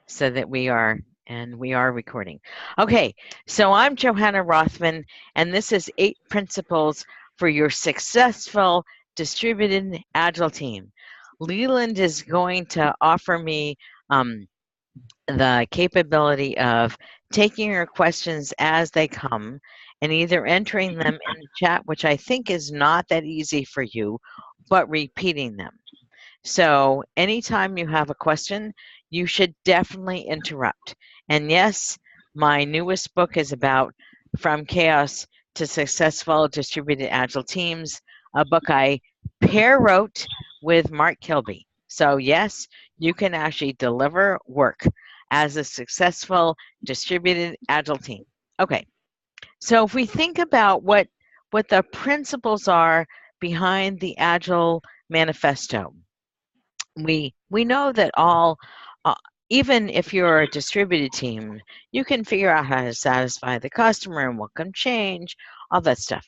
so that we are, and we are recording. Okay, so I'm Johanna Rothman, and this is 8 Principles for Your Successful Distributed Agile Team. Leland is going to offer me the capability of taking your questions as they come and either entering them in the chat, which I think is not that easy for you, but repeating them. So anytime you have a question, you should definitely interrupt. And yes, my newest book is about From Chaos to Successful Distributed Agile Teams, a book I pair wrote with Mark Kilby. So yes, you can actually deliver work as a successful distributed agile team. Okay, so if we think about what the principles are behind the Agile Manifesto, we know that all uh, even if you're a distributed team, you can figure out how to satisfy the customer and what can change, all that stuff.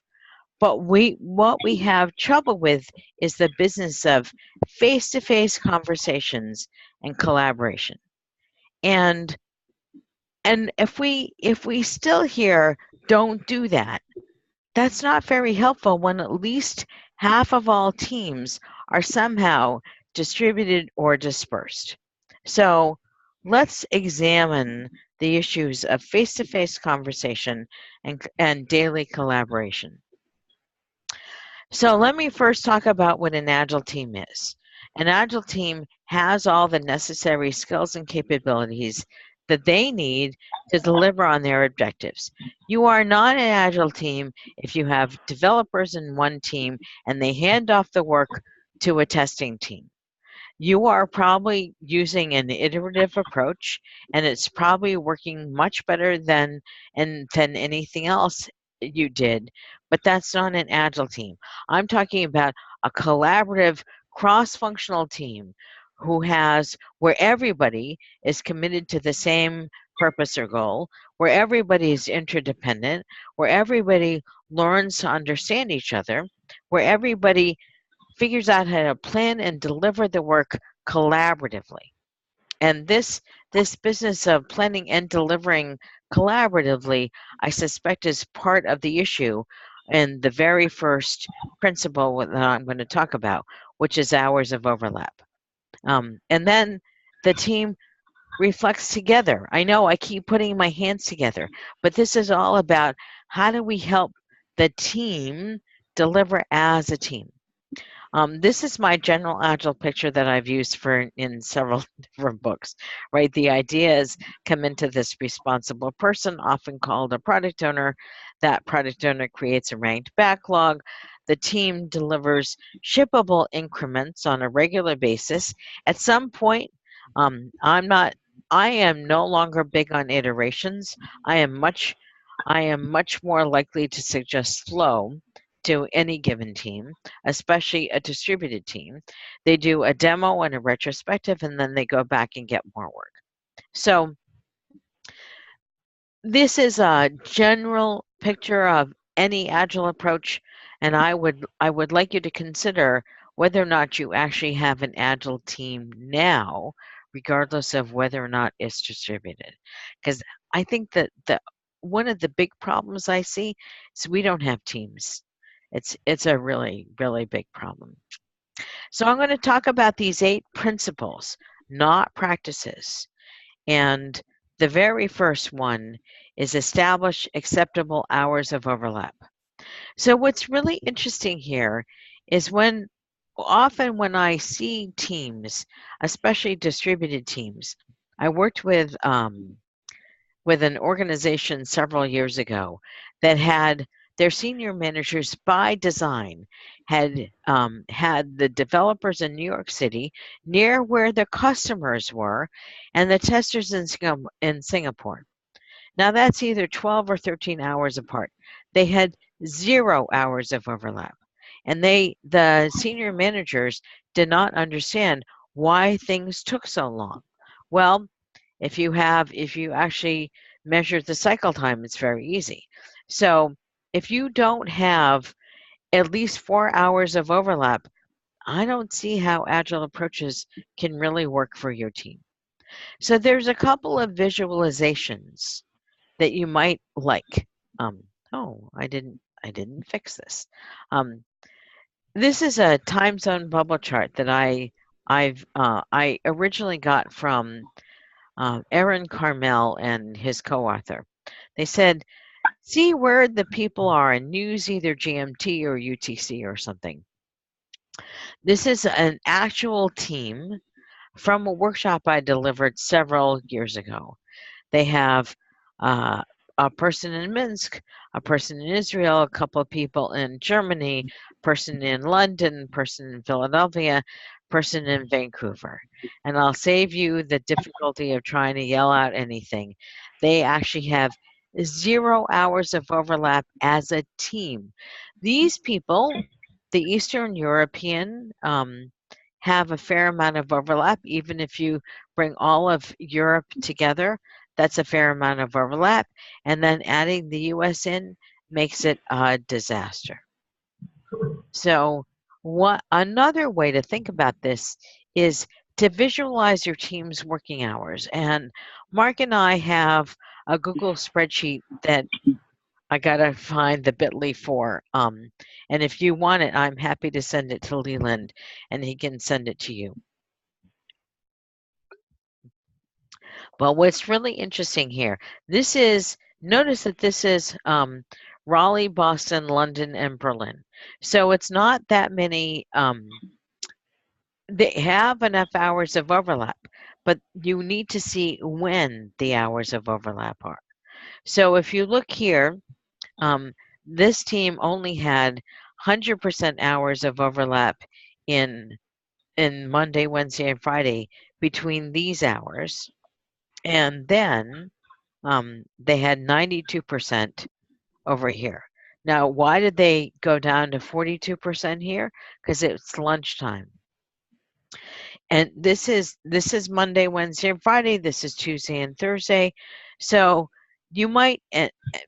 But what we have trouble with is the business of face-to-face conversations and collaboration. And if we still here don't do that, that's not very helpful when at least half of all teams are somehow distributed or dispersed. So let's examine the issues of face-to-face conversation and daily collaboration. So let me first talk about what an Agile team is. An Agile team has all the necessary skills and capabilities that they need to deliver on their objectives. You are not an Agile team if you have developers in one team and they hand off the work to a testing team. You are probably using an iterative approach, and it's probably working much better than anything else you did, but that's not an Agile team. I'm talking about a collaborative, cross-functional team where everybody is committed to the same purpose or goal, where everybody is interdependent, where everybody learns to understand each other, where everybody figures out how to plan and deliver the work collaboratively. And this business of planning and delivering collaboratively, I suspect, is part of the issue in the very first principle that I'm going to talk about, which is hours of overlap. And then the team reflects together. I know I keep putting my hands together, but this is all about how do we help the team deliver as a team. This is my general Agile picture that I've used in several different books, right? The idea is come into this responsible person, often called a product owner. That product owner creates a ranked backlog. The team delivers shippable increments on a regular basis. At some point, I am no longer big on iterations. I am much more likely to suggest flow to any given team, especially a distributed team. They do a demo and a retrospective, and then they go back and get more work. So this is a general picture of any Agile approach, and I would like you to consider whether or not you actually have an Agile team now, regardless of whether or not it's distributed. Because I think that one of the big problems I see is we don't have teams. It's a really, really big problem. So I'm going to talk about these 8 principles, not practices. And the very first one is establish acceptable hours of overlap. So what's really interesting here is often when I see teams, especially distributed teams, I worked with an organization several years ago that had their senior managers by design had the developers in New York City near where the customers were and the testers in Singapore. Now that's either 12 or 13 hours apart. They had 0 hours of overlap. And the senior managers did not understand why things took so long. Well, if you actually measure the cycle time, it's very easy. So if you don't have at least 4 hours of overlap, I don't see how Agile approaches can really work for your team. So there's a couple of visualizations that you might like. Oh, I didn't fix this. This is a time zone bubble chart that I originally got from Aaron Carmel and his co-author. They said, see where the people are and use either GMT or UTC or something. This is an actual team from a workshop I delivered several years ago. They have a person in Minsk, a person in Israel, a couple of people in Germany, person in London, person in Philadelphia, person in Vancouver. And I'll save you the difficulty of trying to yell out anything. They actually have 0 hours of overlap as a team. These people, the Eastern European, have a fair amount of overlap. Even if you bring all of Europe together, that's a fair amount of overlap. And then adding the US in makes it a disaster. So another way to think about this is to visualize your team's working hours. And Mark and I have a Google spreadsheet that I gotta find the bit.ly for. And if you want it, I'm happy to send it to Leland and he can send it to you. But what's really interesting here, notice that this is Raleigh, Boston, London, and Berlin. So it's not that many, they have enough hours of overlap, but you need to see when the hours of overlap are. So if you look here, this team only had 100% hours of overlap in Monday, Wednesday, and Friday between these hours. And then they had 92% over here. Now, why did they go down to 42% here? Because it's lunchtime. And this is Monday, Wednesday, and Friday. This is Tuesday and Thursday. So you might,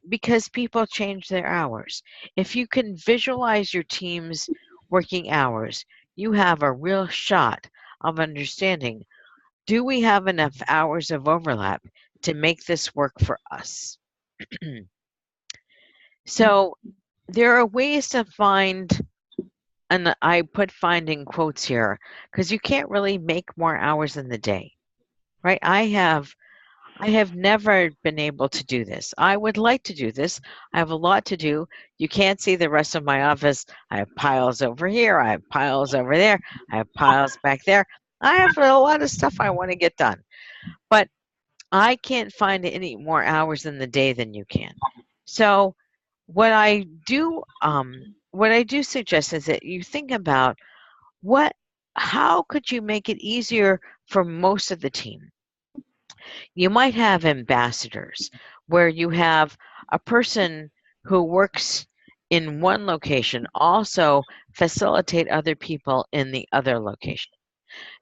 because people change their hours. If you can visualize your team's working hours, you have a real shot of understanding, do we have enough hours of overlap to make this work for us? So there are ways to find, and I put find in quotes here, because you can't really make more hours in the day, right? I have never been able to do this. I would like to do this. I have a lot to do. You can't see the rest of my office. I have piles over here. I have piles over there. I have piles back there. I have a lot of stuff I want to get done. But I can't find any more hours in the day than you can. So what I do suggest is that you think about how could you make it easier for most of the team? You might have ambassadors where you have a person who works in one location also facilitate other people in the other location.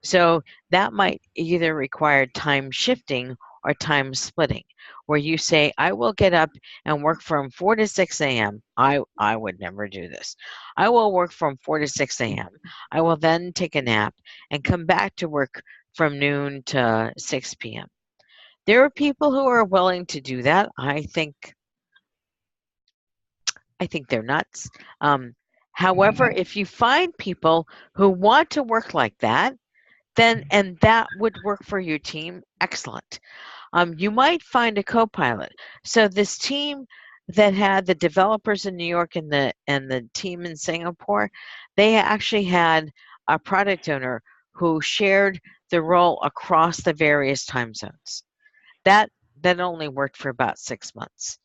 So that might either require time shifting or time splitting, where you say, I will get up and work from 4 to 6 a.m. I would never do this. I will work from 4 to 6 a.m. I will then take a nap and come back to work from noon to 6 p.m. There are people who are willing to do that. I think they're nuts. However, if you find people who want to work like that, and that would work for your team, excellent. You might find a co-pilot. So this team that had the developers in New York and the team in Singapore, they actually had a product owner who shared the role across the various time zones. That only worked for about 6 months.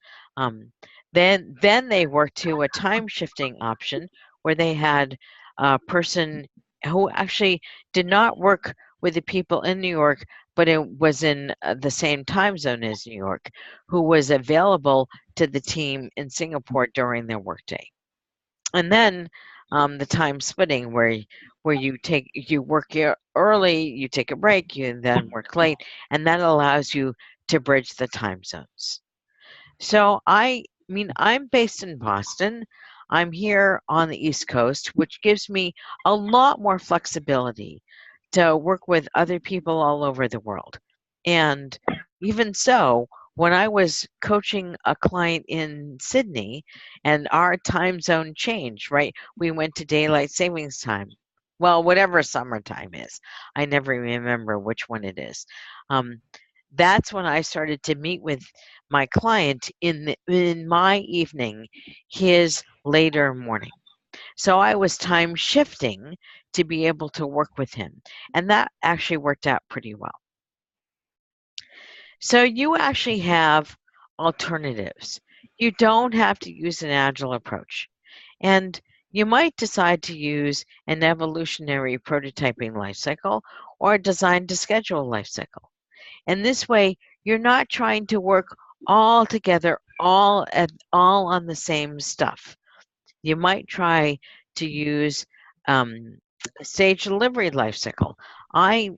Then they worked to a time shifting option where they had a person who actually did not work with the people in New York, but it was in the same time zone as New York, who was available to the team in Singapore during their workday. And then the time splitting where you work early, you take a break, you then work late, and that allows you to bridge the time zones. So I'm based in Boston. I'm here on the East Coast, which gives me a lot more flexibility to work with other people all over the world. And even so, when I was coaching a client in Sydney and our time zone changed, right? We went to daylight savings time. Well, whatever summertime is. I never remember which one it is. That's when I started to meet with my client in my evening, his later morning. So I was time shifting to be able to work with him. And that actually worked out pretty well. So you actually have alternatives. You don't have to use an agile approach. And you might decide to use an evolutionary prototyping lifecycle or a design to schedule lifecycle. And this way, you're not trying to work all together, all on the same stuff. You might try to use stage delivery lifecycle. I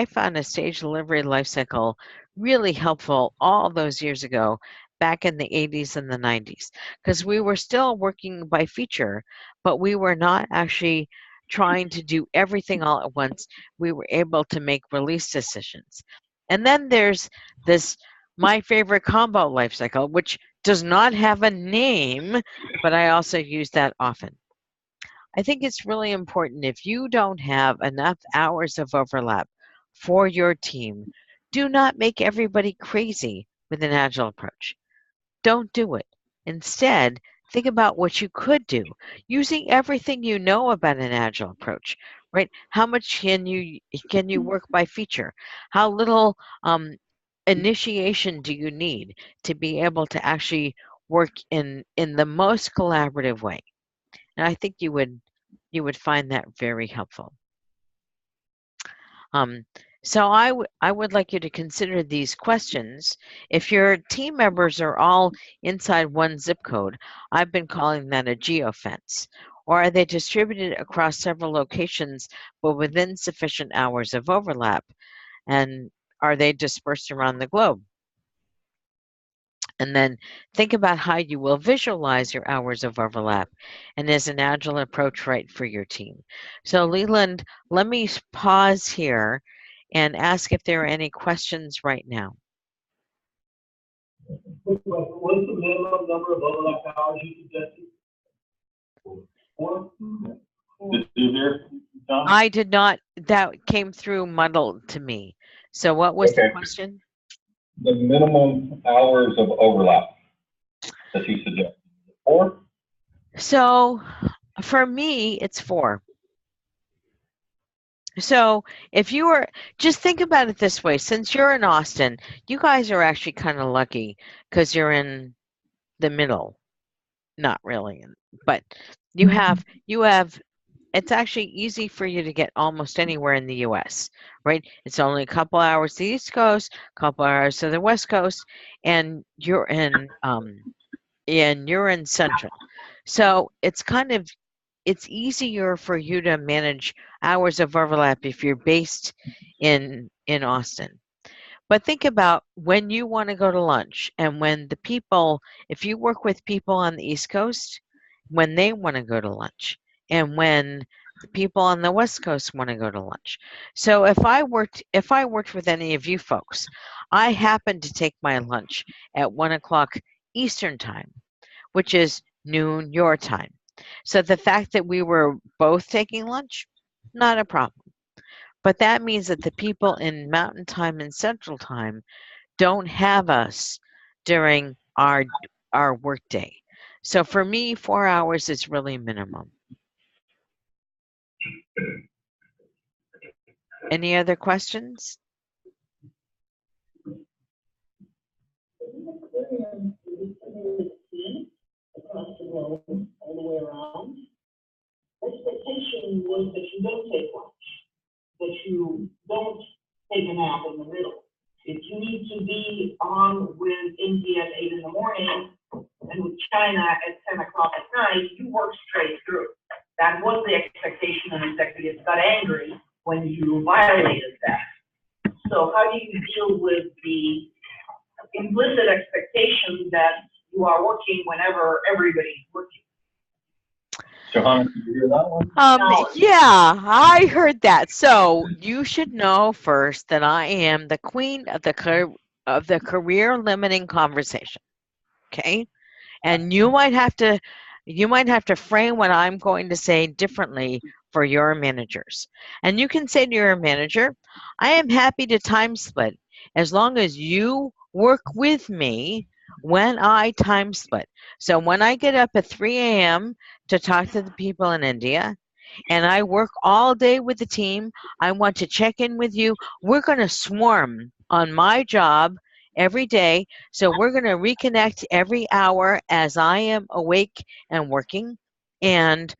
found a stage delivery lifecycle really helpful all those years ago, back in the 80s and the 90s, because we were still working by feature, but we were not actually trying to do everything all at once. We were able to make release decisions. And then there's this my favorite combo lifecycle, which does not have a name, but I also use that often. I think it's really important if you don't have enough hours of overlap for your team, do not make everybody crazy with an agile approach. Don't do it. Instead, think about what you could do using everything you know about an agile approach, right? How much can you work by feature? How little initiation do you need to be able to actually work in the most collaborative way? And I think you would find that very helpful. So I would like you to consider these questions. If your team members are all inside one zip code, I've been calling that a geofence. Or are they distributed across several locations but within sufficient hours of overlap? And are they dispersed around the globe? And then think about how you will visualize your hours of overlap. And is an agile approach right for your team? So Leland, let me pause here and ask if there are any questions right now. What's the minimum number of overlap hours you suggested? 4? Did you hear, Tom? I did not, that came through muddled to me. So what was the question? The minimum hours of overlap that you suggest. 4? So for me, it's 4. So if you were, just think about it this way, since you're in Austin, you guys are actually kind of lucky because you're in the middle. Not really, but you have, it's actually easy for you to get almost anywhere in the US, right? It's only a couple hours to the East Coast, a couple hours to the West Coast, and you're in Central. So it's easier for you to manage hours of overlap if you're based in Austin. But think about when you want to go to lunch and when the people, if you work with people on the East Coast, when they want to go to lunch, and when the people on the West Coast want to go to lunch. So if I worked with any of you folks, I happen to take my lunch at 1 o'clock Eastern time, which is noon your time. So the fact that we were both taking lunch, not a problem. But that means that the people in Mountain Time and Central Time don't have us during our workday. So for me, 4 hours is really minimum. Any other questions? All the way around. Expectation was that you don't take lunch, that you don't take a nap in the middle. If you need to be on with India at 8 in the morning and with China at 10 o'clock at night, you work straight through. That was the expectation, and executives got angry when you violated that. So how do you deal with the implicit expectation that you are working whenever everybody's working? Johanna, did you hear that one? No. Yeah, I heard that. So you should know first that I am the queen of the career limiting conversation. Okay, and you might have to frame what I'm going to say differently for your managers. And you can say to your manager, I am happy to time split as long as you work with me when I time split. So when I get up at 3 a.m. to talk to the people in India, and I work all day with the team, I want to check in with you. We're going to swarm on my job every day. So we're going to reconnect every hour as I am awake and working. And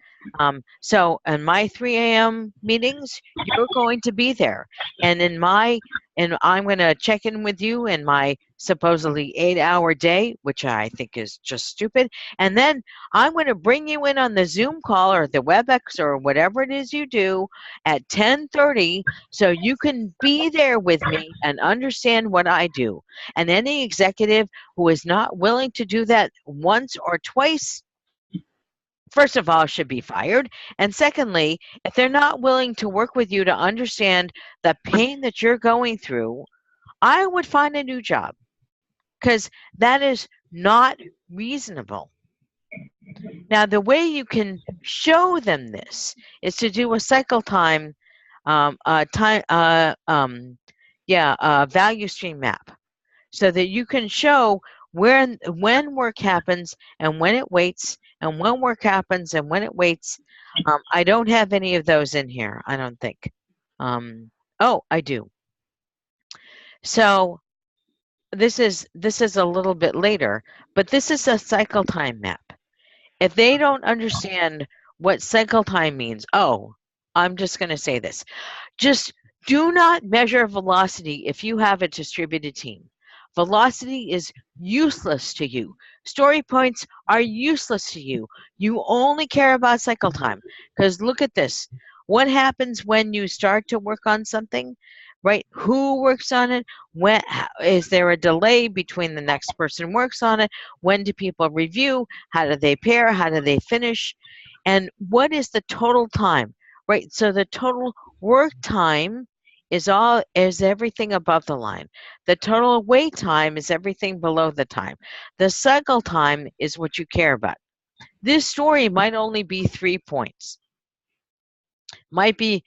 so in my 3 a.m. meetings, you're going to be there. And I'm going to check in with you in my supposedly 8-hour day, which I think is just stupid. And then I'm going to bring you in on the Zoom call or the WebEx or whatever it is you do at 10:30 so you can be there with me and understand what I do. And any executive who is not willing to do that once or twice, first of all, should be fired. And secondly, if they're not willing to work with you to understand the pain that you're going through, I would find a new job because that is not reasonable. Now, the way you can show them this is to do a cycle time, value stream map, so that you can show when work happens and when it waits, and when work happens and when it waits. I don't have any of those in here, I don't think. Oh, I do. So this is a little bit later, but this is a cycle time map. If they don't understand what cycle time means, oh, I'm just going to say this. Just do not measure velocity if you have a distributed team. Velocity is useless to you. Story points are useless to you. You only care about cycle time. Because look at this. What happens when you start to work on something? Right? Who works on it? When is there a delay between the next person works on it? When do people review? How do they pair? How do they finish? And what is the total time? Right? So the total work time is everything above the line. The total wait time is everything below the time. The cycle time is what you care about. This story might only be 3 points. Might be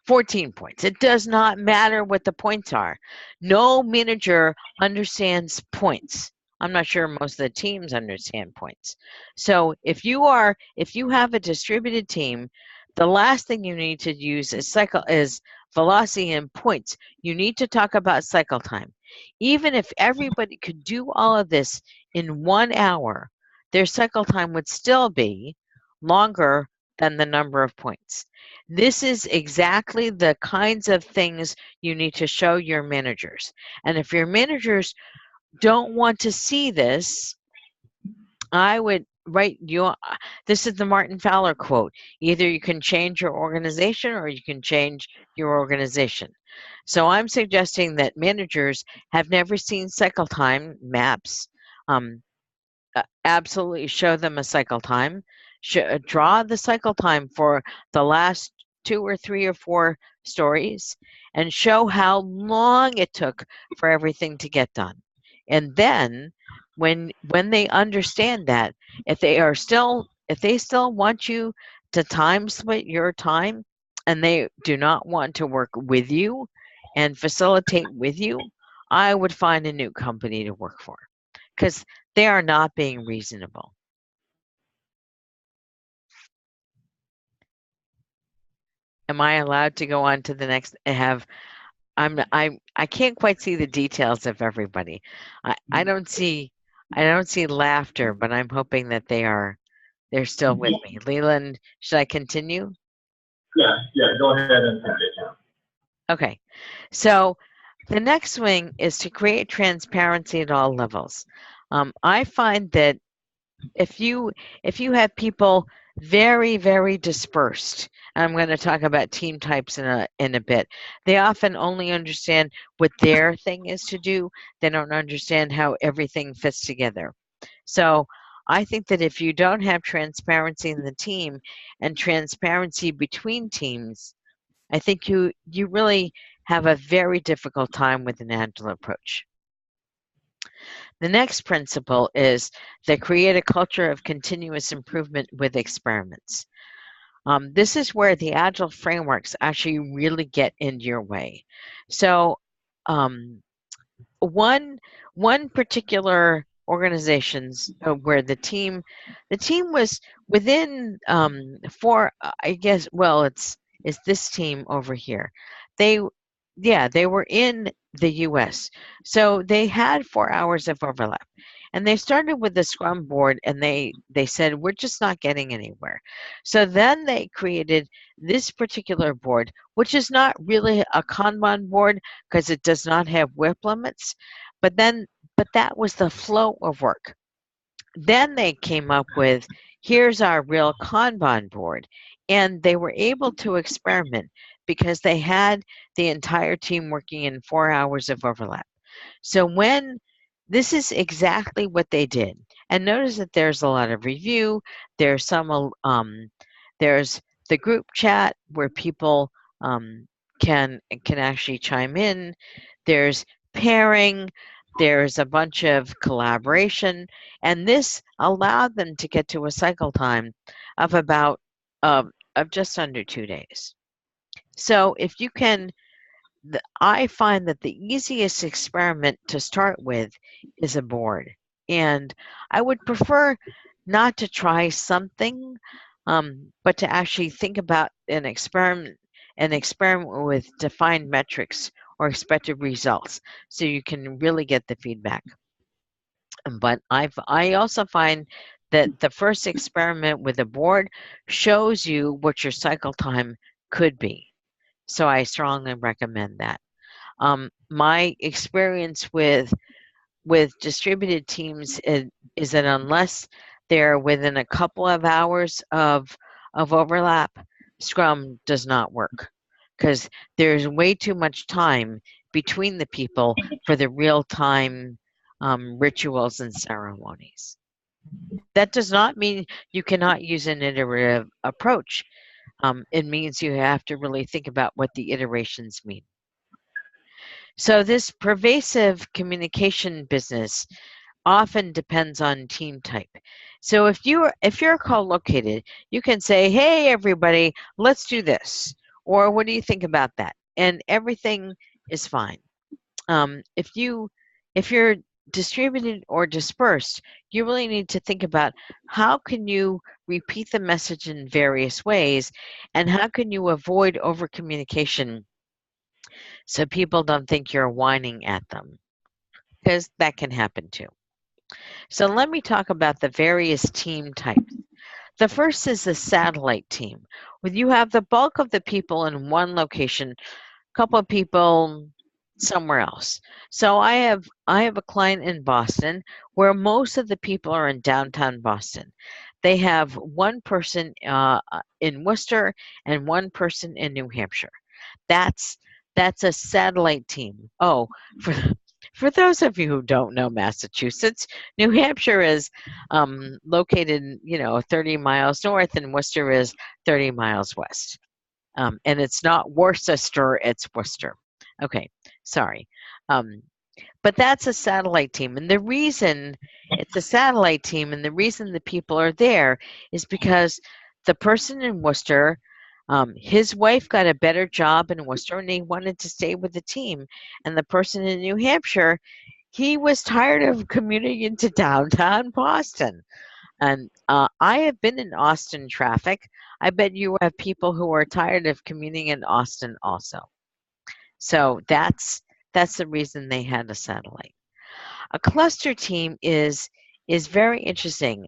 14 points. It does not matter what the points are. No manager understands points. I'm not sure most of the teams understand points. So if you have a distributed team, the last thing you need to use is velocity and points. You need to talk about cycle time. Even if everybody could do all of this in 1 hour, their cycle time would still be longer than the number of points. This is exactly the kinds of things you need to show your managers. And if your managers don't want to see this, I would write this is the Martin Fowler quote. Either you can change your organization or you can change your organization. So I'm suggesting that managers have never seen cycle time maps. Absolutely show them a cycle time. Draw the cycle time for the last 2 or 3 or 4 stories and show how long it took for everything to get done. And then when they understand that, if they still want you to time split your time and they do not want to work with you and facilitate with you, I would find a new company to work for, because they are not being reasonable. Am I allowed to go on to the next? I can't quite see the details of everybody. I don't see laughter, but I'm hoping that they're still with me. Leland, should I continue? Yeah, go ahead and continue. Okay, so the next swing is to create transparency at all levels. I find that if you have people very, very dispersed, I'm going to talk about team types in a bit. They often only understand what their thing is to do. They don't understand how everything fits together. So I think that if you don't have transparency in the team and transparency between teams, I think you really have a very difficult time with an Agile approach. The next principle is that create a culture of continuous improvement with experiments. This is where the Agile frameworks actually really get into your way. So one particular organizations where the team was within I guess, well, it's this team over here. They were in the US. So they had 4 hours of overlap. And they started with the Scrum board, and they said, we're just not getting anywhere. So then they created this particular board, which is not really a Kanban board because it does not have WIP limits, but that was the flow of work. Then they came up with, here's our real Kanban board, and they were able to experiment because they had the entire team working in 4 hours of overlap. So this is exactly what they did. And notice that there's a lot of review. There's there's the group chat where people can actually chime in. There's pairing. There's a bunch of collaboration. And this allowed them to get to a cycle time of about of just under 2 days. So if you can, I find that the easiest experiment to start with is a board. And I would prefer not to try something, but to actually think about an experiment with defined metrics or expected results so you can really get the feedback. But I also find that the first experiment with a board shows you what your cycle time could be. So I strongly recommend that. My experience with distributed teams is that unless they're within a couple of hours of overlap, Scrum does not work because there's way too much time between the people for the real-time rituals and ceremonies. That does not mean you cannot use an iterative approach. It means you have to really think about what the iterations mean. So this pervasive communication business often depends on team type. So if you're co-located, you can say, hey, everybody, let's do this. Or what do you think about that? And everything is fine. If you're distributed or dispersed, you really need to think about how can you repeat the message in various ways, and how can you avoid over communication so people don't think you're whining at them, because that can happen too. So let me talk about the various team types. The first is the satellite team, where you have the bulk of the people in one location, a couple of people somewhere else. So I have a client in Boston where most of the people are in downtown Boston. They have one person in Worcester and one person in New Hampshire. That's a satellite team. Oh, for those of you who don't know Massachusetts, New Hampshire is located, 30 miles north, and Worcester is 30 miles west. And it's not Worcester, it's Worcester. Okay, sorry. But that's a satellite team. And the reason it's a satellite team and the reason the people are there is because the person in Worcester, his wife got a better job in Worcester and he wanted to stay with the team. And the person in New Hampshire, he was tired of commuting into downtown Boston. And I have been in Austin traffic. I bet you have people who are tired of commuting in Austin also. So that's the reason they had a satellite. A cluster team is very interesting.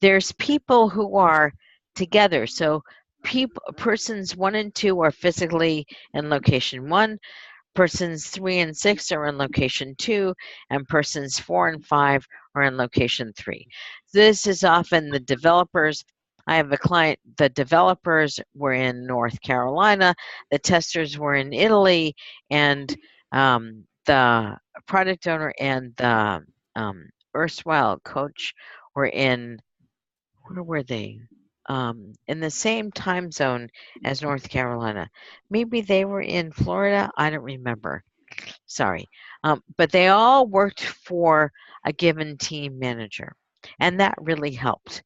There's people who are together. So persons 1 and 2 are physically in location 1. Persons 3 and 6 are in location 2, and persons 4 and 5 are in location 3. This is often the developers. I have a client, the developers were in North Carolina, the testers were in Italy, and the product owner and the erstwhile coach were in, where were they? In the same time zone as North Carolina. Maybe they were in Florida. I don't remember. Sorry. But they all worked for a given team manager, and that really helped.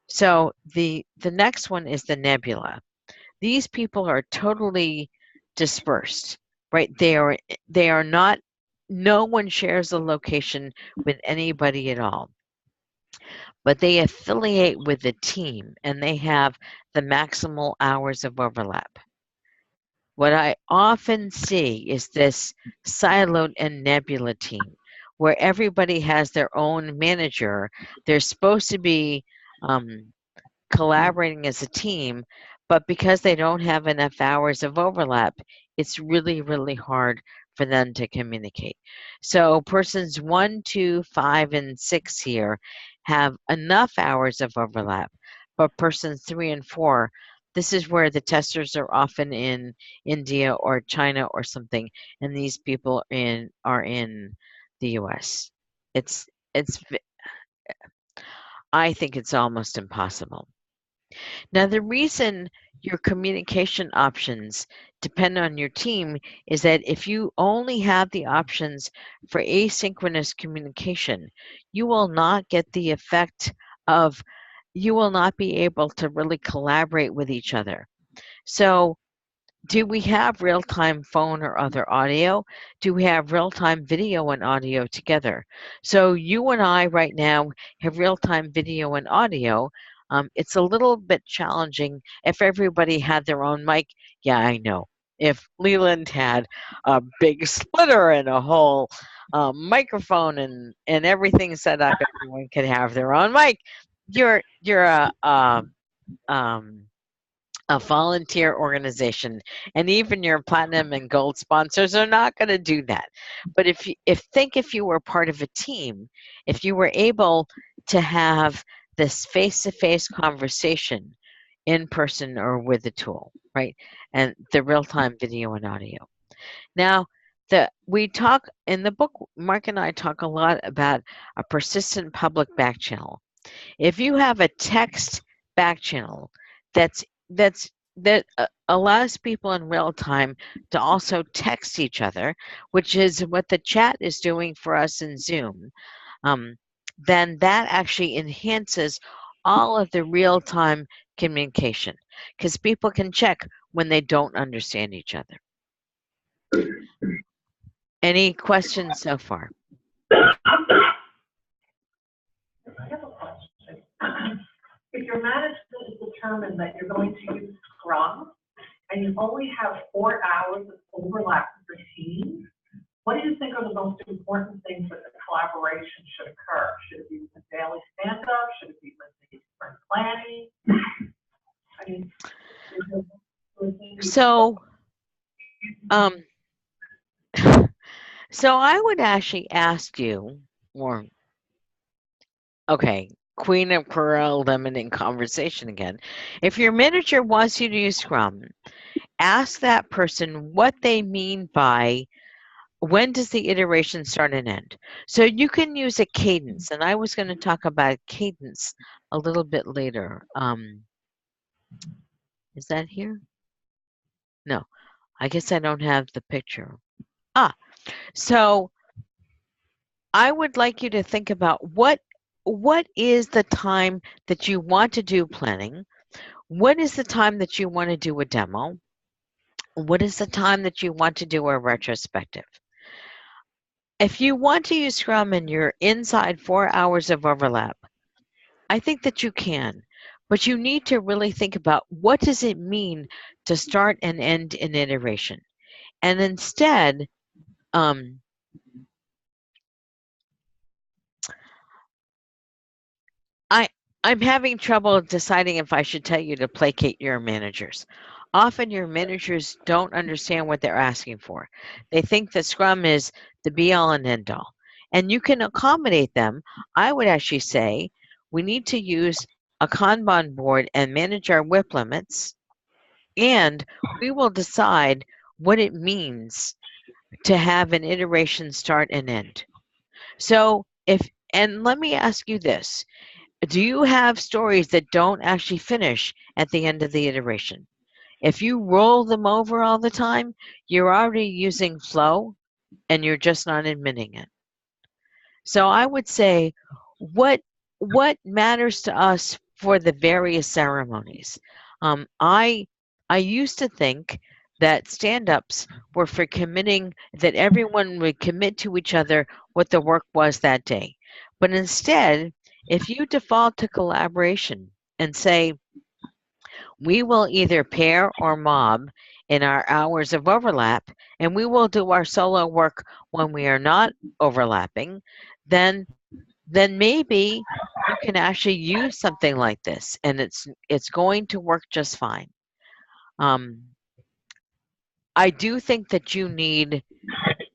So the next one is the Nebula. These people are totally dispersed, right? They are not, no one shares a location with anybody at all, but they affiliate with the team and they have the maximal hours of overlap. What I often see is this siloed and nebula team where everybody has their own manager. They're supposed to be collaborating as a team, but because they don't have enough hours of overlap, it's really, really hard for them to communicate. So persons 1, 2, 5, and 6 here have enough hours of overlap, but persons 3 and 4, this is where the testers are often in India or China or something, and these people are in the US. It's I think it's almost impossible. Now, the reason your communication options depend on your team is that if you only have the options for asynchronous communication, you will not get the effect of, you will not be able to really collaborate with each other. So, do we have real-time phone or other audio? Do we have real-time video and audio together? So you and I right now have real-time video and audio. It's a little bit challenging if everybody had their own mic. Yeah, I know. If Leland had a big splitter and a whole microphone and everything set up, everyone could have their own mic. You're a volunteer organization, and even your platinum and gold sponsors are not going to do that. But if you were part of a team, if you were able to have this face-to-face conversation in person or with a tool, right, and the real-time video and audio. Now, we talk in the book, Mark and I talk a lot about a persistent public back channel. If you have a text back channel that allows people in real time to also text each other, which is what the chat is doing for us in Zoom, then that actually enhances all of the real time communication because people can check when they don't understand each other. Any questions so far? I have a question. If your management is determined that you're going to use Scrum and you only have 4 hours of overlap for teams, what do you think are the most important things that the collaboration should occur? Should it be a daily stand-up? Should it be with the sprint planning? I mean, so I would actually ask you, or okay, Queen of Corral limiting conversation again. If your manager wants you to use Scrum, ask that person what they mean by when does the iteration start and end. So you can use a cadence, and I was going to talk about cadence a little bit later. Is that here? No, I guess I don't have the picture. So I would like you to think about what is the time that you want to do planning? What is the time that you want to do a demo? What is the time that you want to do a retrospective? If you want to use Scrum and you're inside 4 hours of overlap, I think that you can, but you need to really think about what does it mean to start and end an iteration. And instead, I'm having trouble deciding if I should tell you to placate your managers. Often your managers don't understand what they're asking for. They think that Scrum is the be-all and end-all. And you can accommodate them. I would actually say we need to use a Kanban board and manage our WIP limits, and we will decide what it means to have an iteration start and end. So if And let me ask you this. Do you have stories that don't actually finish at the end of the iteration? If you roll them over all the time, you're already using flow and you're just not admitting it. So I would say, what matters to us for the various ceremonies? I used to think that stand-ups were for committing, that everyone would commit to each other what the work was that day. But instead, if you default to collaboration and say, we will either pair or mob in our hours of overlap, and we will do our solo work when we are not overlapping, then maybe you can actually use something like this, and it's going to work just fine. I do think that you need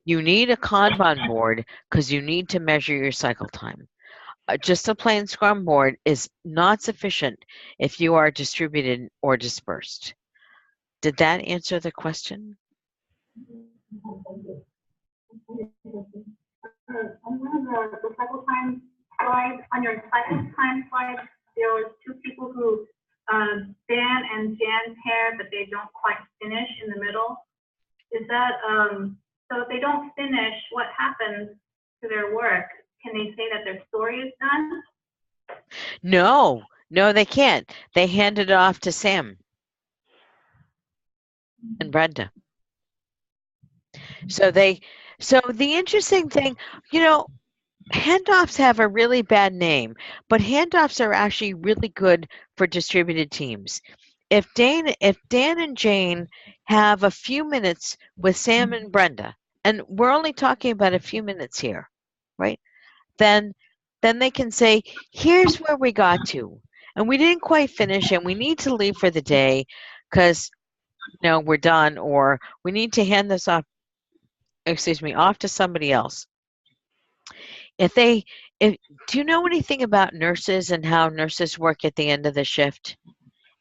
a Kanban board because you need to measure your cycle time. Just a plain Scrum board is not sufficient if you are distributed or dispersed. Did that answer the question? On one of the cycle time slides, on your cycle time slide, there was two people who, Dan and Jan paired, but they don't quite finish in the middle. Is that, so if they don't finish, what happens to their work? Can they say that their story is done? No, they can't. They hand it off to Sam and Brenda. So the interesting thing, handoffs have a really bad name, but handoffs are actually really good for distributed teams. If Dan and Jane have a few minutes with Sam and Brenda, and we're only talking about a few minutes here, right? Then they can say, here's where we got to, and we didn't quite finish, and we need to leave for the day because we're done, or we need to hand this off to somebody else. Do you know anything about nurses and how nurses work at the end of the shift?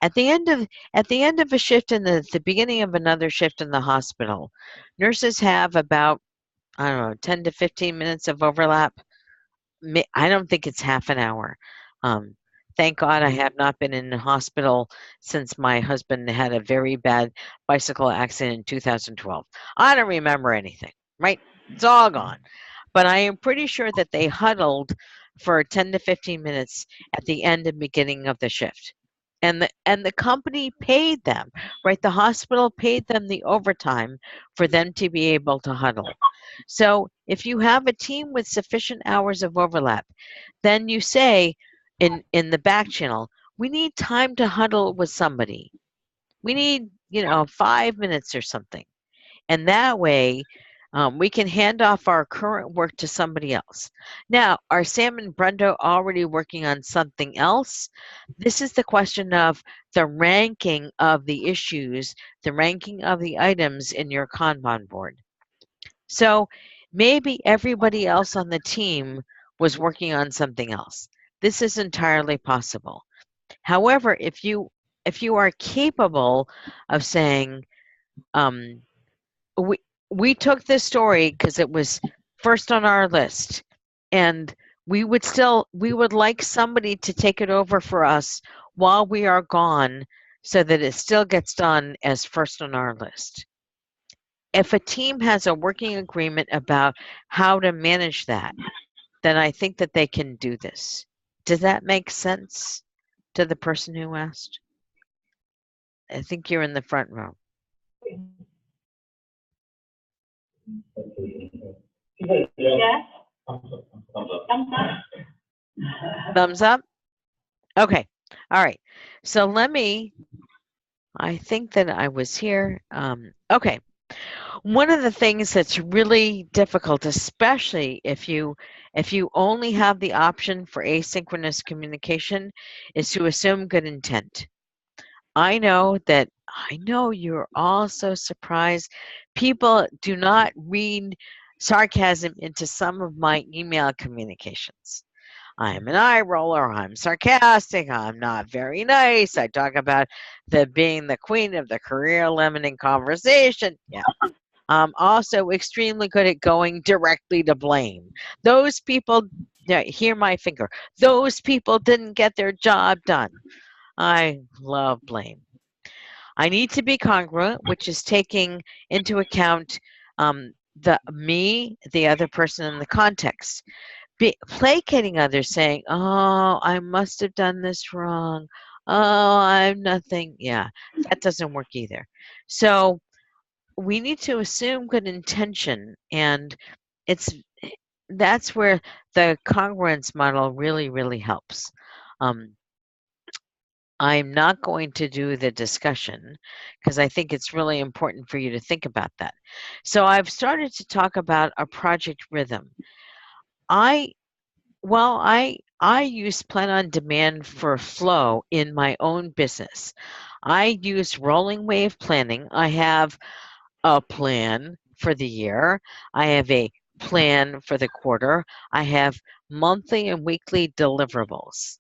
At the end of a shift and the beginning of another shift in the hospital, nurses have about, I don't know, 10 to 15 minutes of overlap. I don't think it's half an hour. Thank God I have not been in the hospital since my husband had a very bad bicycle accident in 2012. I don't remember anything, right? It's all gone. But I am pretty sure that they huddled for 10 to 15 minutes at the end and beginning of the shift. And the company paid them, right? The hospital paid them the overtime for them to be able to huddle. So if you have a team with sufficient hours of overlap, then you say in the back channel, we need time to huddle with somebody. We need, 5 minutes or something. And that way, we can hand off our current work to somebody else. Now, are Sam and Brenda already working on something else? This is the question of the ranking of the issues, the ranking of the items in your Kanban board. So maybe everybody else on the team was working on something else. This is entirely possible. However, if you are capable of saying, we took this story because it was first on our list, and we would like somebody to take it over for us while we are gone so that it still gets done as first on our list. If a team has a working agreement about how to manage that, then I think that they can do this. Does that make sense to the person who asked? I think you're in the front row. Yes? Thumbs up? Okay. All right. So I think that I was here. Okay. One of the things that's really difficult, especially if you only have the option for asynchronous communication, is to assume good intent. I know you're all so surprised. People do not read sarcasm into some of my email communications. I'm an eye roller, I'm sarcastic, I'm not very nice. I talk about being the queen of the career limiting conversation. Yeah. I'm also extremely good at going directly to blame. Those people Yeah, hear my finger. Those people didn't get their job done. I love blame. I need to be congruent, which is taking into account the other person, in the context. Placating others, saying, "Oh, I must have done this wrong. Oh, I'm nothing." Yeah, that doesn't work either. So we need to assume good intention, and that's where the congruence model really, really helps. I'm not going to do the discussion because I think it's really important for you to think about that. So I've started to talk about a project rhythm. I use plan on demand for flow in my own business. I use rolling wave planning. I have a plan for the year. I have a plan for the quarter. I have monthly and weekly deliverables.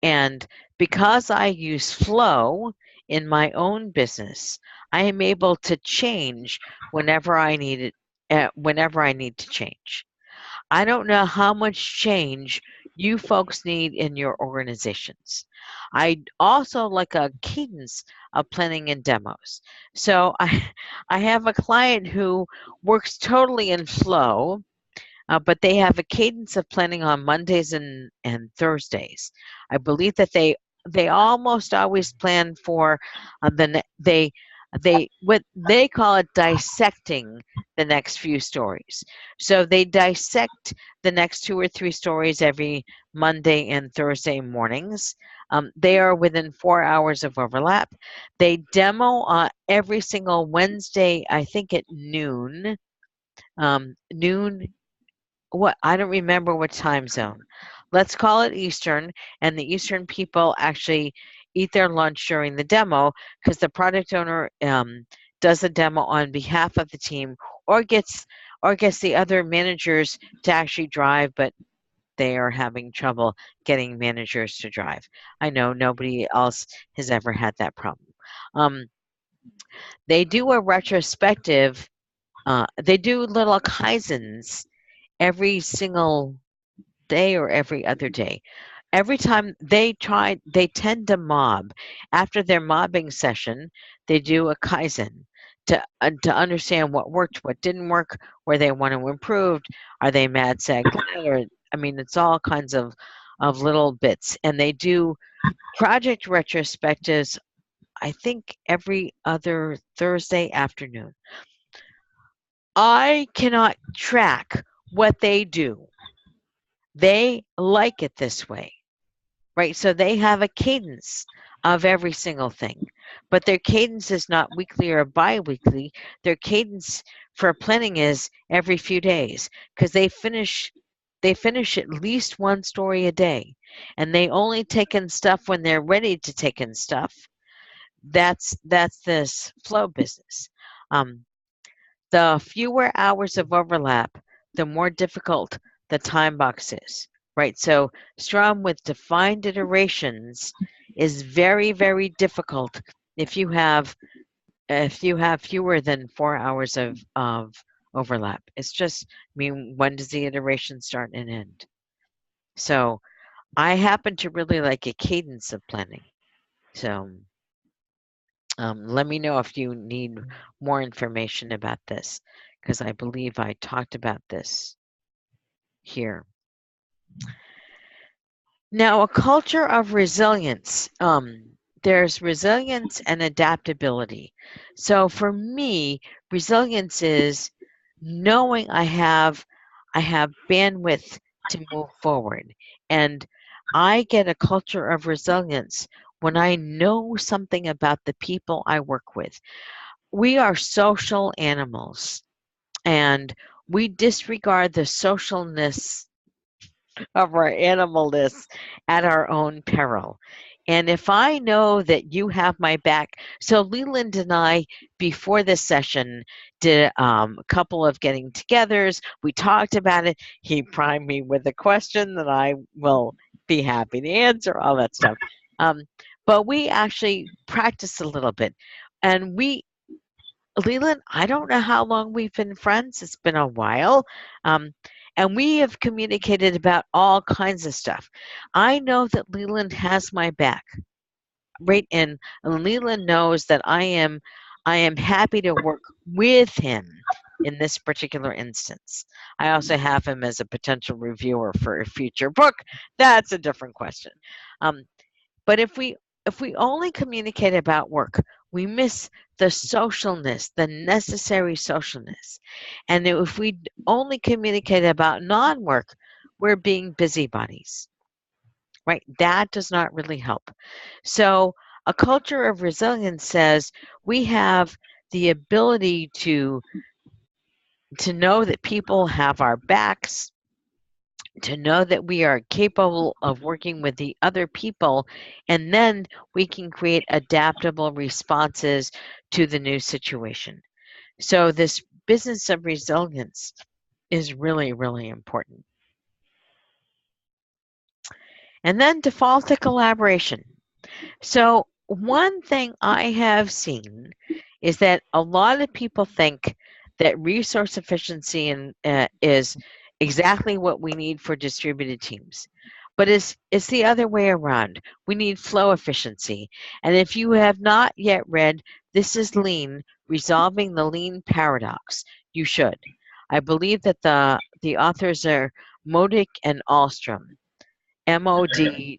And because I use flow in my own business, I am able to change whenever I need it, whenever I need to change. I don't know how much change you folks need in your organizations. I also like a cadence of planning and demos. So I have a client who works totally in flow, but they have a cadence of planning on Mondays and Thursdays. I believe that they almost always plan for they what they call it dissecting the next few stories. So they dissect the next 2 or 3 stories every Monday and Thursday mornings. They are within 4 hours of overlap. They demo every single Wednesday, I think at noon. Noon, what, I don't remember what time zone. Let's call it Eastern, and the Eastern people actually eat their lunch during the demo because the product owner does the demo on behalf of the team, or gets the other managers to actually drive, but they are having trouble getting managers to drive. I know nobody else has ever had that problem. They do a retrospective. They do little kaizens every single day or every other day. Every time they tend to mob. After their mobbing session, they do a kaizen to understand what worked, what didn't work, where they want to improve. Are they mad, sad, glad? Or, I mean, it's all kinds of little bits. And they do project retrospectives, I think, every other Thursday afternoon. I cannot track what they do. They like it this way, right? So they have a cadence of every single thing, but their cadence is not weekly or bi-weekly. Their cadence for planning is every few days, because they finish at least one story a day, and they only take in stuff when they're ready to take in stuff. That's this flow business. The fewer hours of overlap, the more difficult the time box is, right? So Scrum with defined iterations is very, very difficult if you have fewer than 4 hours of overlap. It's just, I mean, when does the iteration start and end? So I happen to really like a cadence of planning. So let me know if you need more information about this, because I believe I talked about this here. Now, a culture of resilience. There's resilience and adaptability. So for me, resilience is knowing I have bandwidth to move forward. And I get a culture of resilience when I know something about the people I work with. We are social animals, and we disregard the socialness of our animalness at our own peril. And if I know that you have my back, so Leland and I, before this session, did a couple of getting togethers. We talked about it. He primed me with a question that I will be happy to answer, all that stuff. But we actually practiced a little bit. And Leland, I don't know how long we've been friends. It's been a while. And we have communicated about all kinds of stuff. I know that Leland has my back, right? And Leland knows that I am happy to work with him in this particular instance. I also have him as a potential reviewer for a future book. That's a different question. But if we only communicate about work, we miss the socialness, the necessary socialness. And if we only communicate about non-work, we're being busybodies, right? That does not really help. So a culture of resilience says we have the ability to know that people have our backs, to know that we are capable of working with the other people, and then we can create adaptable responses to the new situation. So this business of resilience is really, really important. And then default to collaboration. So one thing I have seen is that a lot of people think that resource efficiency is exactly what we need for distributed teams. But it's the other way around. We need flow efficiency. And if you have not yet read This is Lean, Resolving the Lean Paradox, you should. I believe that the authors are Modig and Ahlstrom. Modig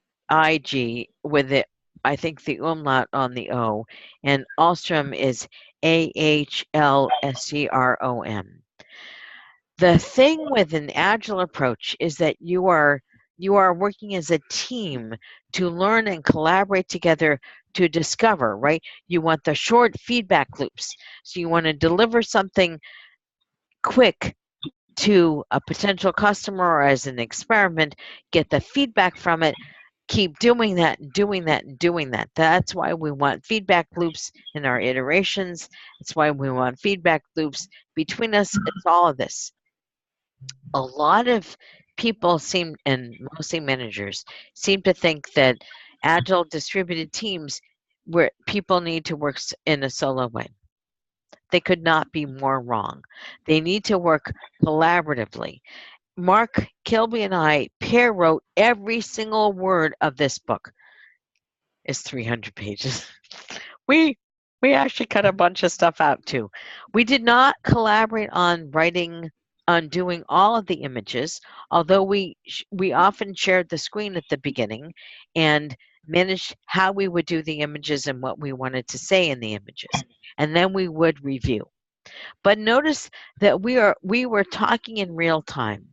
with it, I think the umlaut on the O, and Ahlstrom is Ahlscrom. The thing with an agile approach is that you are working as a team to learn and collaborate together to discover, right? You want the short feedback loops. So you want to deliver something quick to a potential customer or as an experiment, get the feedback from it, keep doing that and doing that and doing that. That's why we want feedback loops in our iterations. That's why we want feedback loops between us. It's all of this. A lot of people seem, and mostly managers, seem to think that agile distributed teams where people need to work in a solo way. They could not be more wrong. They need to work collaboratively. Mark Kilby and I pair wrote every single word of this book. It's 300 pages. We actually cut a bunch of stuff out too. We did not collaborate on doing all of the images, although we often shared the screen at the beginning and managed how we would do the images and what we wanted to say in the images. And then we would review. But notice that we were talking in real time.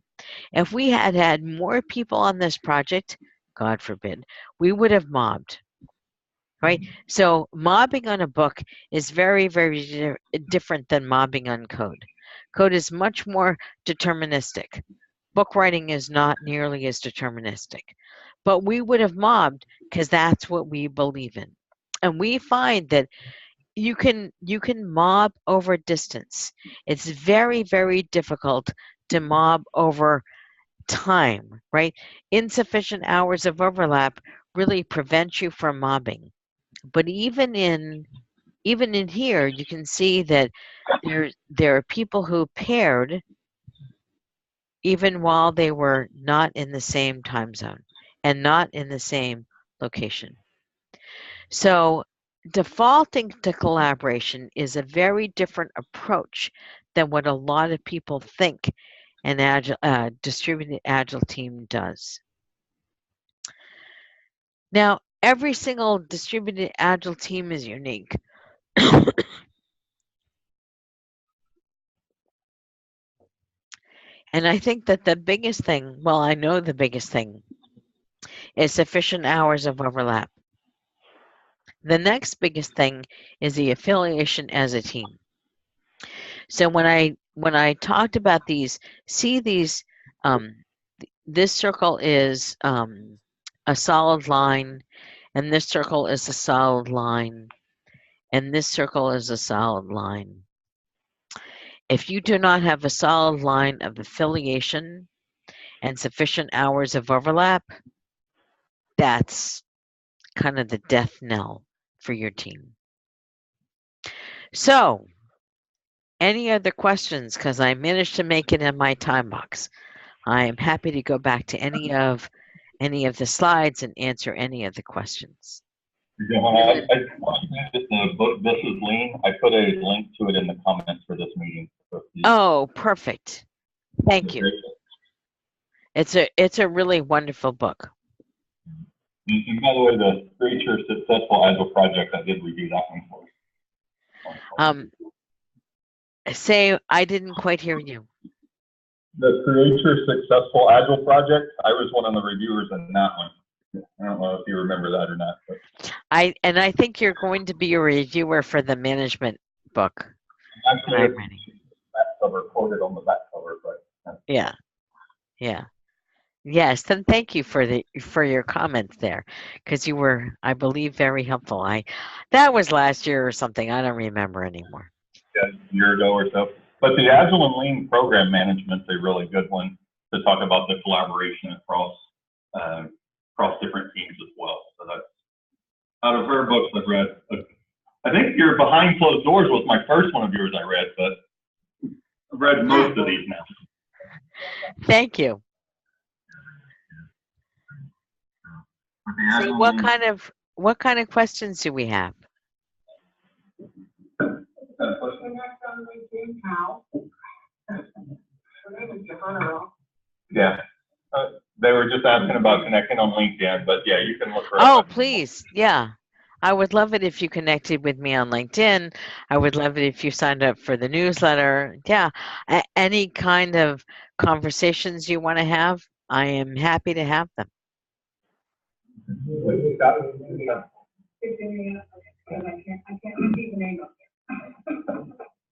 If we had had more people on this project, God forbid, we would have mobbed. Right? So mobbing on a book is very, very different than mobbing on code. Code is much more deterministic. Book writing is not nearly as deterministic. But we would have mobbed because that's what we believe in. And we find that you can mob over distance. It's very, very difficult to mob over time, right? Insufficient hours of overlap really prevent you from mobbing. But even in here, you can see that there are people who paired even while they were not in the same time zone and not in the same location. So defaulting to collaboration is a very different approach than what a lot of people think an agile, distributed agile team does. Now, every single distributed agile team is unique. And I think that the biggest thing, well, I know the biggest thing, is sufficient hours of overlap. The next biggest thing is the affiliation as a team. So when I talked about these, see these, this circle is a solid line, and this circle is a solid line, and this circle is a solid line. If you do not have a solid line of affiliation and sufficient hours of overlap, that's kind of the death knell for your team. So, any other questions? Because I managed to make it in my time box. I am happy to go back to any of the slides and answer any of the questions. I want to mention the book, This is Lean. I put a link to it in the comments for this meeting. Oh, perfect. Thank you. It's a really wonderful book. And by the way, the Create Your Successful Agile project, I did review that one for you. Say, I didn't quite hear you. The Create Your Successful Agile project, I was one of the reviewers in that one. I don't know if you remember that or not. But. I think you're going to be a reviewer for the management book. Actually, back cover quoted on the back cover, but yeah. Yes, then thank you for your comments there, because you were, I believe, very helpful. That was last year or something. I don't remember anymore. Yeah, a year ago or so. But the Agile and Lean program management's a really good one to talk about the collaboration across different teams as well. So that's out of her books I've read. I think your Behind Closed Doors was my first one of yours I read, but I've read most of these now. Thank you. So what kind of questions do we have? Yeah. They were just asking about connecting on LinkedIn, but yeah, you can look for. Oh, please. Yeah. I would love it if you connected with me on LinkedIn. I would love it if you signed up for the newsletter. Yeah. Any kind of conversations you want to have, I am happy to have them.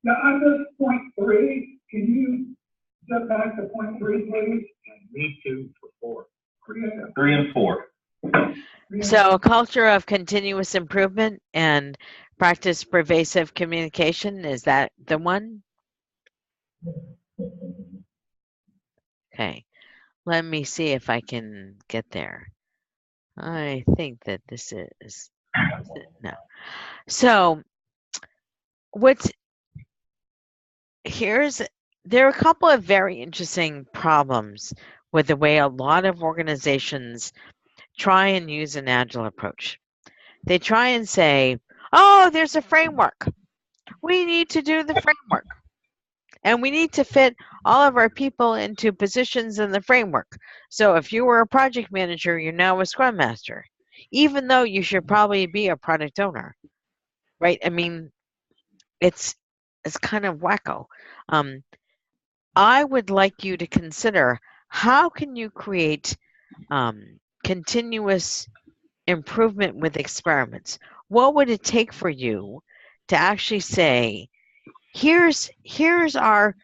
Now, under point 3, can you jump back to point 3, please? Me too for 4. 3 and 4. So a culture of continuous improvement and practice pervasive communication, is that the one? Okay, let me see if I can get there. I think that this is no. So there are a couple of very interesting problems with the way a lot of organizations try and use an Agile approach. They try and say, oh, there's a framework. We need to do the framework. And we need to fit all of our people into positions in the framework. So if you were a project manager, you're now a Scrum Master, even though you should probably be a product owner, right? I mean, it's kind of wacko. I would like you to consider, how can you create continuous improvement with experiments? What would it take for you to actually say, here's our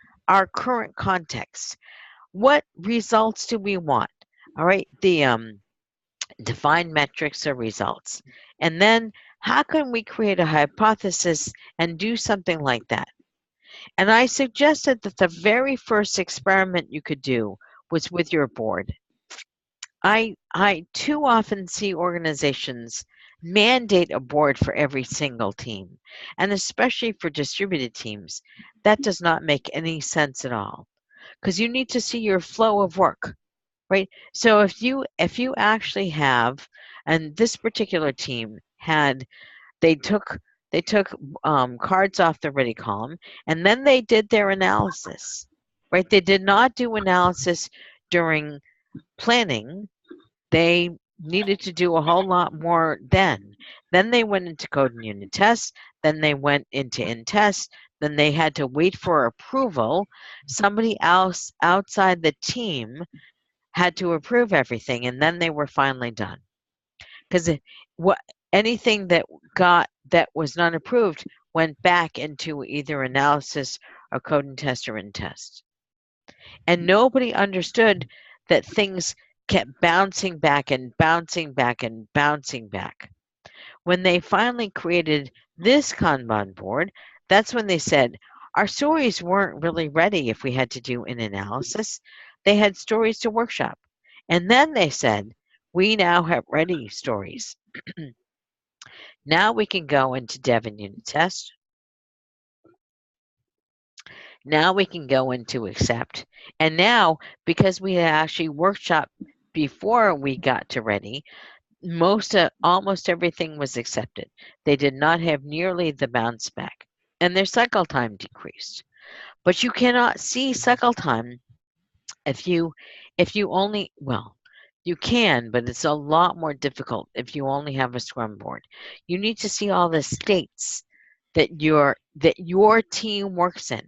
current context. What results do we want? All right, the define metrics or results. And then how can we create a hypothesis and do something like that? And I suggested that the very first experiment you could do was with your board. I too often see organizations mandate a board for every single team, and especially for distributed teams. That does not make any sense at all, because you need to see your flow of work, right? So if you actually have, and this particular team had, they took cards off the ready column, and then they did their analysis, right? They did not do analysis during planning. They needed to do a whole lot more then. Then they went into code and unit tests. Then they went into in-test. Then they had to wait for approval. Somebody else outside the team had to approve everything, and then they were finally done. Because anything that was not approved went back into either analysis or code and test or in-test. And nobody understood that things kept bouncing back and bouncing back and bouncing back. When they finally created this Kanban board, that's when they said, our stories weren't really ready if we had to do an analysis. They had stories to workshop. And then they said, we now have ready stories. Now we can go into dev and unit test. Now we can go into accept. And now, because we had actually workshop before we got to ready, almost everything was accepted. They did not have nearly the bounce back, and their cycle time decreased. But you cannot see cycle time if you only, well, you can, but it's a lot more difficult if you only have a Scrum board. You need to see all the states that your team works in,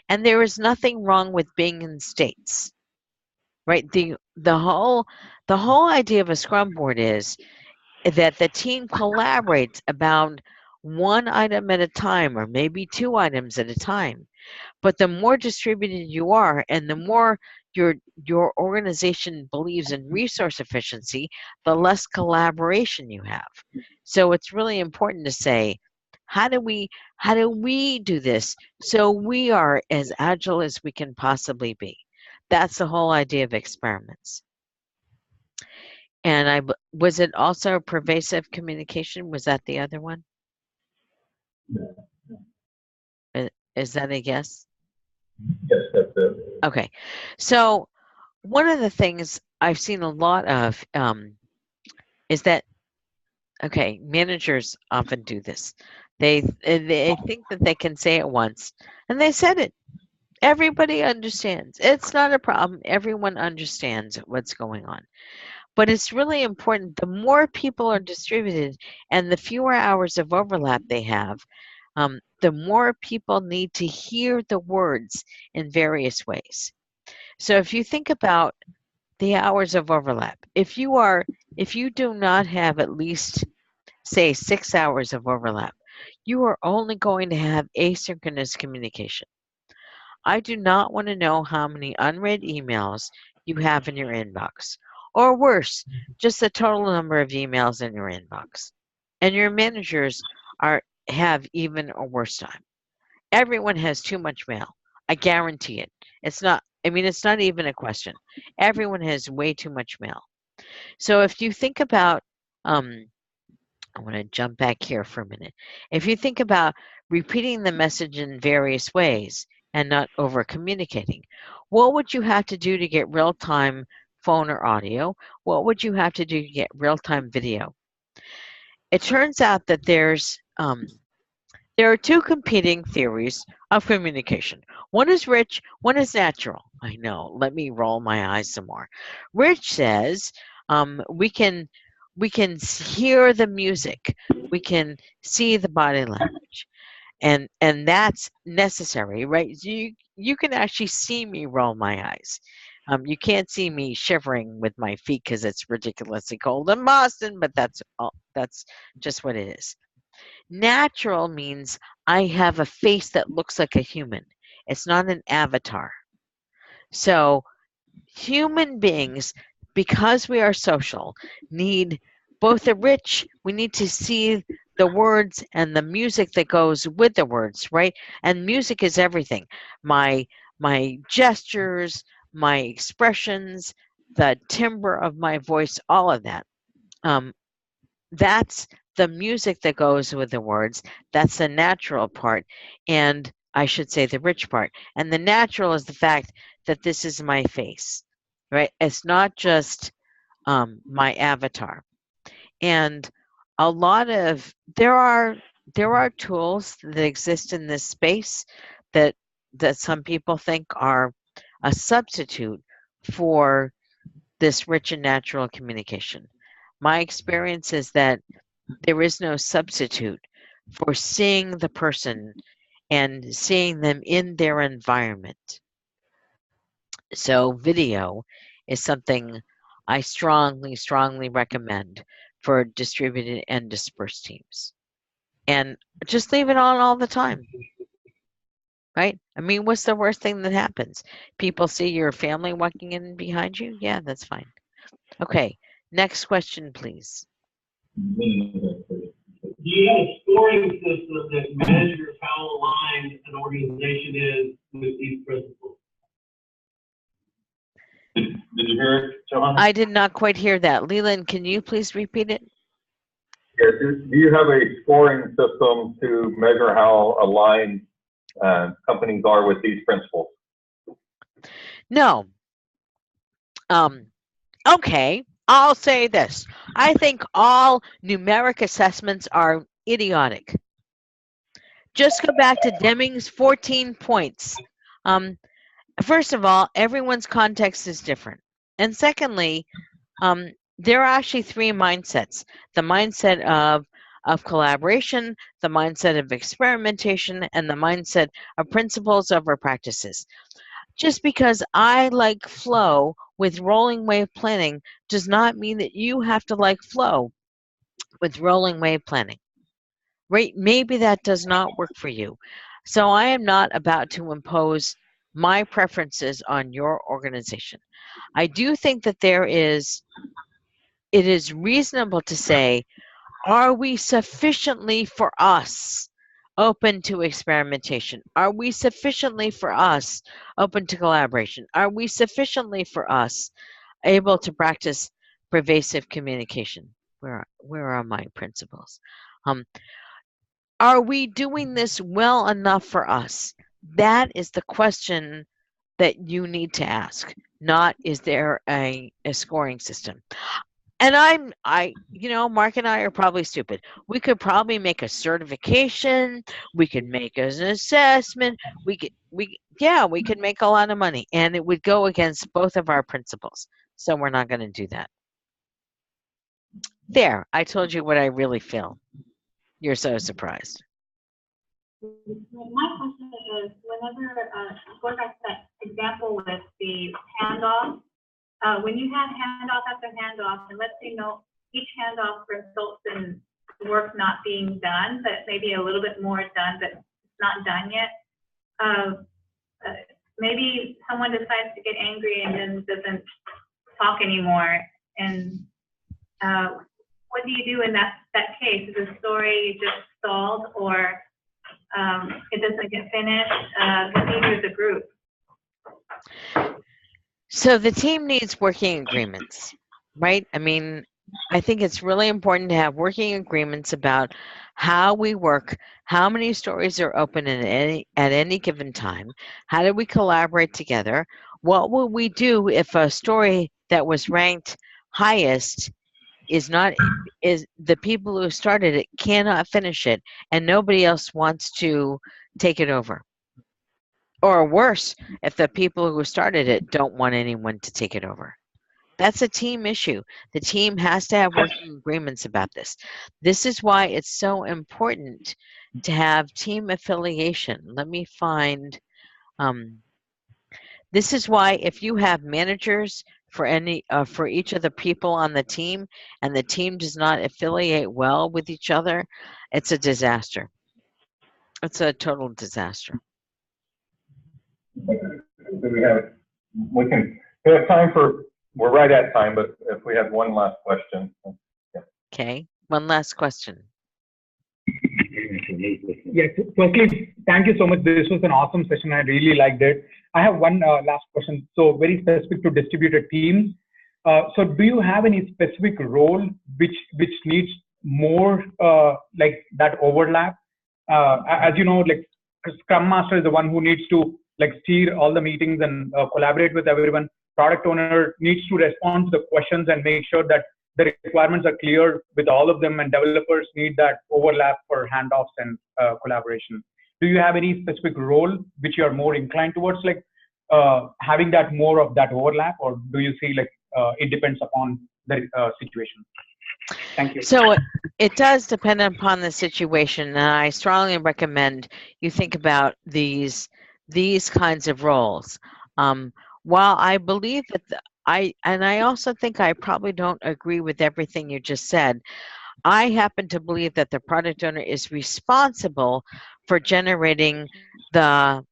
and there is nothing wrong with being in states, right? The whole idea of a Scrum board is that the team collaborates about one item at a time, or maybe 2 items at a time. But the more distributed you are, and the more your organization believes in resource efficiency, the less collaboration you have. So it's really important to say, how do we do this so we are as agile as we can possibly be? That's the whole idea of experiments. And was it also pervasive communication? Was that the other one? Is that a yes? Yes, that's it. Okay. So one of the things I've seen a lot of is that, okay, managers often do this. They think that they can say it once, and they said it. Everybody understands. It's not a problem. Everyone understands what's going on. But it's really important, the more people are distributed and the fewer hours of overlap they have, the more people need to hear the words in various ways. So if you think about the hours of overlap, if you do not have at least, say, 6 hours of overlap, you are only going to have asynchronous communication. I do not want to know how many unread emails you have in your inbox, or worse, just the total number of emails in your inbox. And your managers have even a worse time. Everyone has too much mail. I guarantee it. It's not even a question. Everyone has way too much mail. So if you think about, I want to jump back here for a minute. If you think about repeating the message in various ways and not over communicating, what would you have to do to get real-time phone or audio? What would you have to do to get real-time video? It turns out that there are 2 competing theories of communication. One is rich, one is natural. I know, let me roll my eyes some more. Rich says we can hear the music, we can see the body language, and that's necessary, right? You can actually see me roll my eyes. You can't see me shivering with my feet because it's ridiculously cold in Boston, but that's just what it is. Natural means I have a face that looks like a human. It's not an avatar. So human beings, because we are social, need both we need to see the words and the music that goes with the words, right? And music is everything. My gestures, my expressions, the timbre of my voice, all of that. That's the music that goes with the words. That's the natural part. And I should say the rich part. And the natural is the fact that this is my face, right? It's not just my avatar. And a lot of, there are tools that exist in this space that some people think are a substitute for this rich and natural communication. My experience is that there is no substitute for seeing the person and seeing them in their environment. So video is something I strongly, strongly recommend for distributed and dispersed teams. And just leave it on all the time, right? I mean, what's the worst thing that happens? People see your family walking in behind you? Yeah, that's fine. Okay, next question, please. Do you have a scoring system that measures how aligned an organization is with these principles? Did you hear it, John? I did not quite hear that. Leland, can you please repeat it? Yeah, do you have a scoring system to measure how aligned companies are with these principles? No. Okay, I'll say this. I think all numeric assessments are idiotic. Just go back to Deming's 14 points. First of all, everyone's context is different. And secondly, there are actually three mindsets. The mindset of collaboration, the mindset of experimentation, and the mindset of principles over practices. Just because I like flow with rolling wave planning does not mean that you have to like flow with rolling wave planning. Right? Maybe that does not work for you. So I am not about to impose my preferences on your organization. I do think that it is reasonable to say, are we sufficiently for us open to experimentation? Are we sufficiently for us open to collaboration? Are we sufficiently for us able to practice pervasive communication? Where are my principles? Are we doing this well enough for us? That is the question that you need to ask, not is there a scoring system. And Mark and I are probably stupid. We could probably make a certification. We could make an assessment. We could make a lot of money, and it would go against both of our principles. So we're not going to do that. There, I told you what I really feel. You're so surprised. My question is, whenever, going back to that example with the handoff, when you have handoff after handoff, and let's say each handoff results in work not being done, but maybe a little bit more done, but it's not done yet. Maybe someone decides to get angry and then doesn't talk anymore. And what do you do in that case? Is the story just stalled, or it doesn't get finished? What do you do as a group? So the team needs working agreements, right? I mean, I think it's really important to have working agreements about how we work, how many stories are open at any given time, how do we collaborate together, what will we do if a story that was ranked highest is the people who started it cannot finish it and nobody else wants to take it over. Or worse, if the people who started it don't want anyone to take it over. That's a team issue. The team has to have working agreements about this. This is why it's so important to have team affiliation. Let me find, this is why if you have managers for each of the people on the team and the team does not affiliate well with each other, it's a disaster. It's a total disaster. We have time for, we're right at time, but if we have one last question. Yeah. Okay, one last question. Yes, firstly, thank you so much. This was an awesome session. I really liked it. I have one last question. So very specific to distributed teams. So do you have any specific role which needs more like that overlap? As you know, like Scrum Master is the one who needs to like steer all the meetings and collaborate with everyone. Product owner needs to respond to the questions and make sure that the requirements are clear with all of them, and developers need that overlap for handoffs and collaboration. Do you have any specific role which you are more inclined towards, like having that more of that overlap, or do you see like it depends upon the situation? Thank you. So it does depend upon the situation, and I strongly recommend you think about these kinds of roles. While I believe that I also think I probably don't agree with everything you just said, I happen to believe that the product owner is responsible for generating the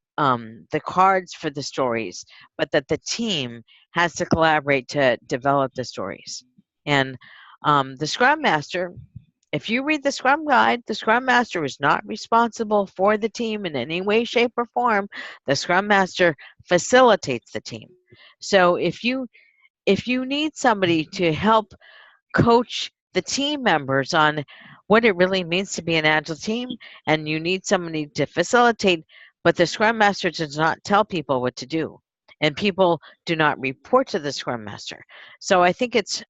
cards for the stories, but that the team has to collaborate to develop the stories. And the Scrum Master, if you read the Scrum Guide, the Scrum Master is not responsible for the team in any way, shape, or form. The Scrum Master facilitates the team. So if you need somebody to help coach the team members on what it really means to be an Agile team, and you need somebody to facilitate but the Scrum Master does not tell people what to do, and people do not report to the Scrum Master. So I think it's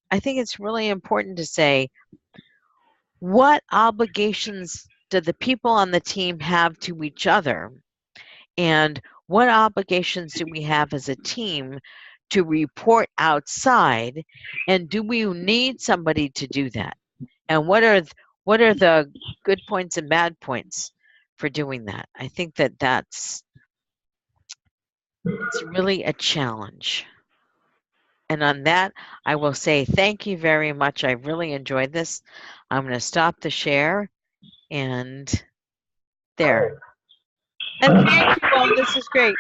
really important to say, what obligations do the people on the team have to each other, and what obligations do we have as a team to report outside, and do we need somebody to do that? And what are the good points and bad points for doing that? I think it's really a challenge. And on that, I will say thank you very much. I really enjoyed this. I'm going to stop the share, and there. And thank you all. This is great.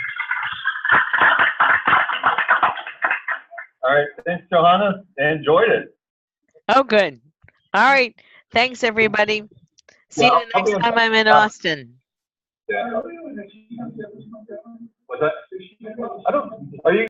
All right, thanks, Johanna. Enjoyed it. Oh, good. All right. Thanks, everybody. See you the next time I'm in Austin. Yeah. What's that? Are you?